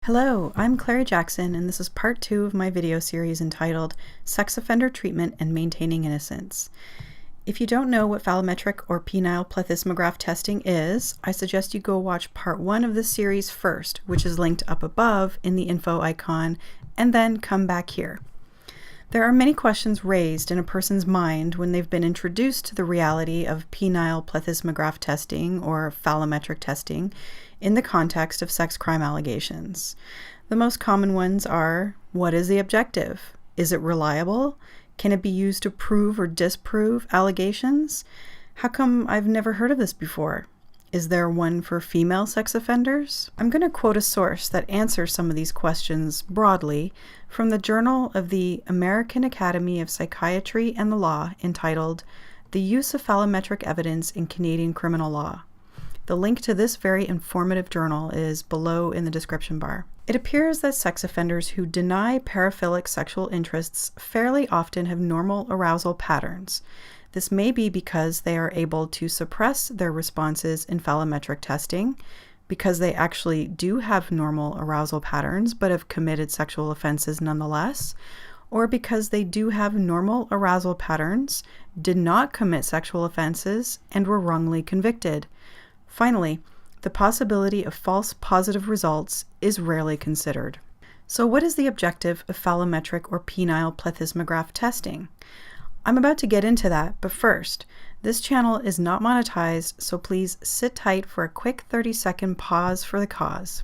Hello, I'm Clary Jaxon, and this is part 2 of my video series entitled Sex Offender Treatment and Maintaining Innocence. If you don't know what phallometric or penile plethysmograph testing is, I suggest you go watch part 1 of this series first, which is linked up above in the info icon, and then come back here. There are many questions raised in a person's mind when they've been introduced to the reality of penile plethysmograph testing or phallometric testing in the context of sex crime allegations. The most common ones are, what is the objective? Is it reliable? Can it be used to prove or disprove allegations? How come I've never heard of this before? Is there one for female sex offenders? I'm going to quote a source that answers some of these questions broadly from the Journal of the American Academy of Psychiatry and the Law entitled The Use of Phallometric Evidence in Canadian Criminal Law. The link to this very informative journal is below in the description bar. It appears that sex offenders who deny paraphilic sexual interests fairly often have normal arousal patterns. This may be because they are able to suppress their responses in phallometric testing, because they actually do have normal arousal patterns but have committed sexual offenses nonetheless, or because they do have normal arousal patterns, did not commit sexual offenses, and were wrongly convicted. Finally, the possibility of false positive results is rarely considered. So what is the objective of phallometric or penile plethysmograph testing? I'm about to get into that, but first, this channel is not monetized, so please sit tight for a quick 30-second pause for the cause.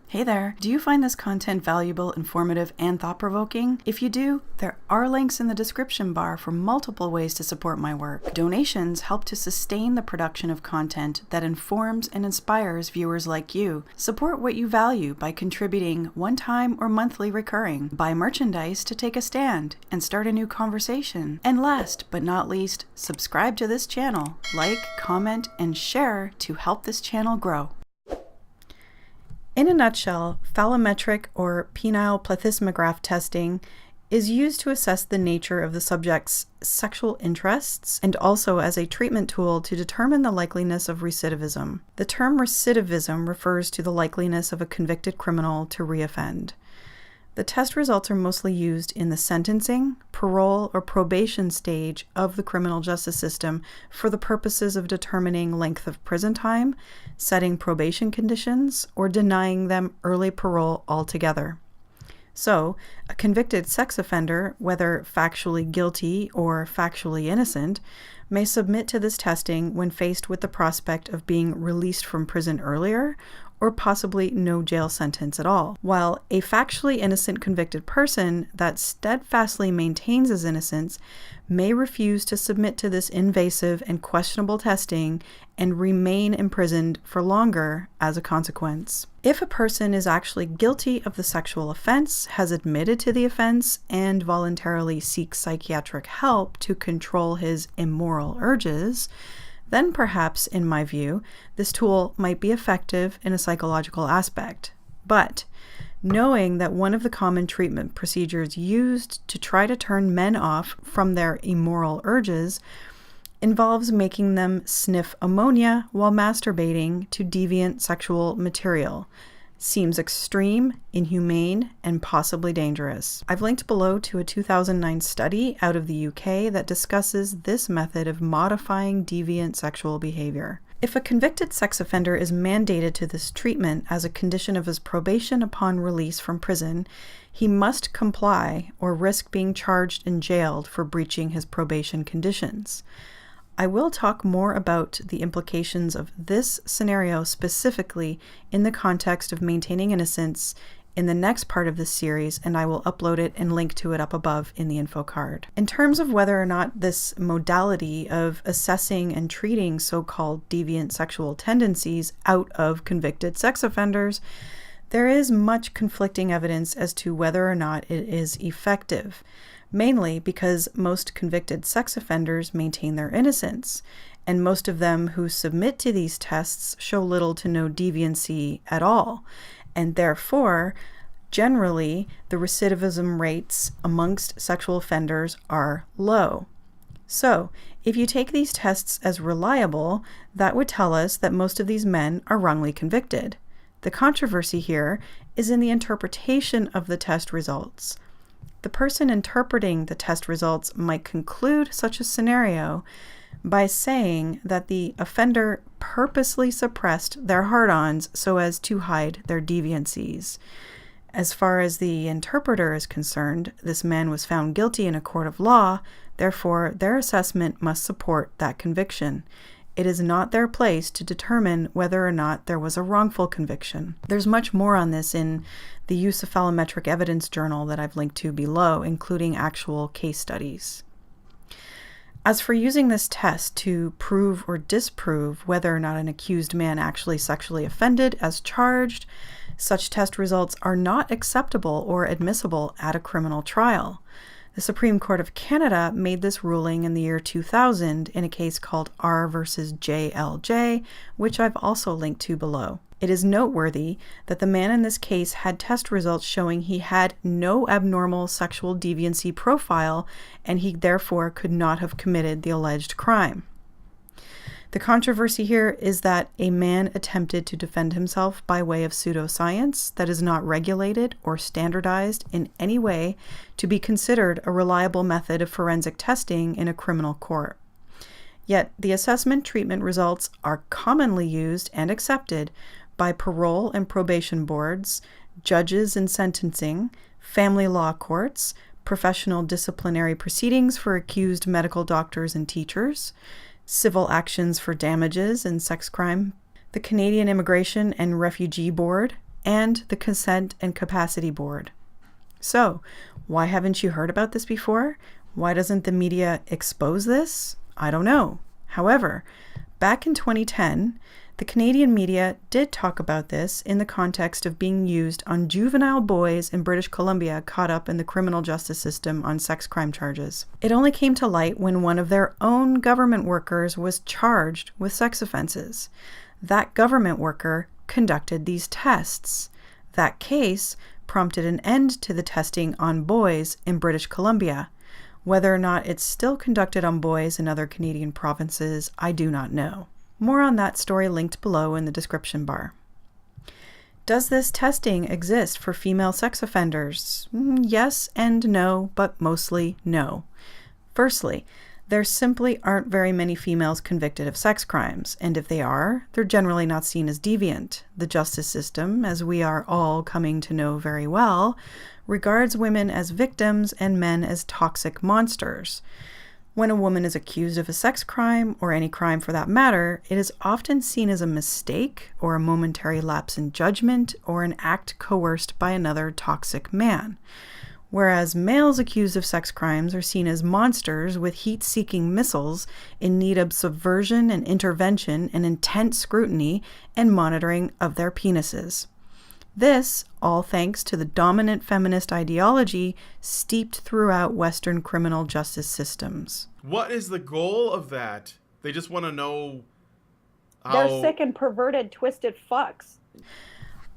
Hey there! Do you find this content valuable, informative, and thought-provoking? If you do, there are links in the description bar for multiple ways to support my work. Donations help to sustain the production of content that informs and inspires viewers like you. Support what you value by contributing one-time or monthly recurring. Buy merchandise to take a stand and start a new conversation. And last but not least, subscribe to this channel, like, comment, and share to help this channel grow. In a nutshell, phallometric or penile plethysmograph testing is used to assess the nature of the subject's sexual interests and also as a treatment tool to determine the likeliness of recidivism. The term recidivism refers to the likeliness of a convicted criminal to reoffend. The test results are mostly used in the sentencing, parole, or probation stage of the criminal justice system for the purposes of determining length of prison time, setting probation conditions, or denying them early parole altogether. So, a convicted sex offender, whether factually guilty or factually innocent, may submit to this testing when faced with the prospect of being released from prison earlier or possibly no jail sentence at all, while a factually innocent convicted person that steadfastly maintains his innocence may refuse to submit to this invasive and questionable testing and remain imprisoned for longer as a consequence. If a person is actually guilty of the sexual offense, has admitted to the offense, and voluntarily seeks psychiatric help to control his immoral urges, then perhaps, in my view, this tool might be effective in a psychological aspect. But knowing that one of the common treatment procedures used to try to turn men off from their immoral urges involves making them sniff ammonia while masturbating to deviant sexual material seems extreme, inhumane, and possibly dangerous. I've linked below to a 2009 study out of the UK that discusses this method of modifying deviant sexual behavior. If a convicted sex offender is mandated to this treatment as a condition of his probation upon release from prison, he must comply or risk being charged and jailed for breaching his probation conditions. I will talk more about the implications of this scenario specifically in the context of maintaining innocence in the next part of this series, and I will upload it and link to it up above in the info card. In terms of whether or not this modality of assessing and treating so-called deviant sexual tendencies out of convicted sex offenders, there is much conflicting evidence as to whether or not it is effective. Mainly because most convicted sex offenders maintain their innocence, and most of them who submit to these tests show little to no deviancy at all, and therefore, generally, the recidivism rates amongst sexual offenders are low. So, if you take these tests as reliable, that would tell us that most of these men are wrongly convicted. The controversy here is in the interpretation of the test results. The person interpreting the test results might conclude such a scenario by saying that the offender purposely suppressed their hard-ons so as to hide their deviancies. As far as the interpreter is concerned, this man was found guilty in a court of law, therefore their assessment must support that conviction. It is not their place to determine whether or not there was a wrongful conviction. There's much more on this in the Use of Phallometric Evidence journal that I've linked to below, including actual case studies. As for using this test to prove or disprove whether or not an accused man actually sexually offended as charged, such test results are not acceptable or admissible at a criminal trial. The Supreme Court of Canada made this ruling in the year 2000 in a case called R versus JLJ, which I've also linked to below. It is noteworthy that the man in this case had test results showing he had no abnormal sexual deviancy profile, and he therefore could not have committed the alleged crime. The controversy here is that a man attempted to defend himself by way of pseudoscience that is not regulated or standardized in any way to be considered a reliable method of forensic testing in a criminal court. Yet the assessment treatment results are commonly used and accepted by parole and probation boards, judges in sentencing, family law courts, professional disciplinary proceedings for accused medical doctors and teachers, civil actions for damages in sex crime, the Canadian Immigration and Refugee Board, and the Consent and Capacity Board. So, why haven't you heard about this before? Why doesn't the media expose this? I don't know. However, back in 2010, the Canadian media did talk about this in the context of being used on juvenile boys in British Columbia caught up in the criminal justice system on sex crime charges. It only came to light when one of their own government workers was charged with sex offenses. That government worker conducted these tests. That case prompted an end to the testing on boys in British Columbia. Whether or not it's still conducted on boys in other Canadian provinces, I do not know. More on that story linked below in the description bar. Does this testing exist for female sex offenders? Yes and no, but mostly no. Firstly, there simply aren't very many females convicted of sex crimes, and if they are, they're generally not seen as deviant. The justice system, as we are all coming to know very well, regards women as victims and men as toxic monsters. When a woman is accused of a sex crime, or any crime for that matter, it is often seen as a mistake, or a momentary lapse in judgment, or an act coerced by another toxic man. Whereas males accused of sex crimes are seen as monsters with heat-seeking missiles in need of subversion and intervention and intense scrutiny and monitoring of their penises. This, all thanks to the dominant feminist ideology steeped throughout Western criminal justice systems. What is the goal of that? They just want to know how... They're sick and perverted, twisted fucks.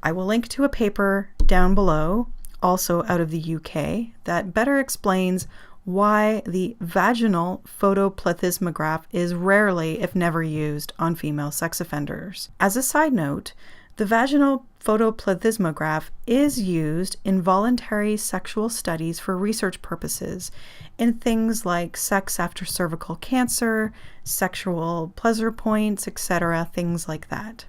I will link to a paper down below, also out of the UK, that better explains why the vaginal photoplethysmograph is rarely, if never, used on female sex offenders. As a side note, the vaginal photoplethysmograph is used in voluntary sexual studies for research purposes in things like sex after cervical cancer, sexual pleasure points, etc., things like that.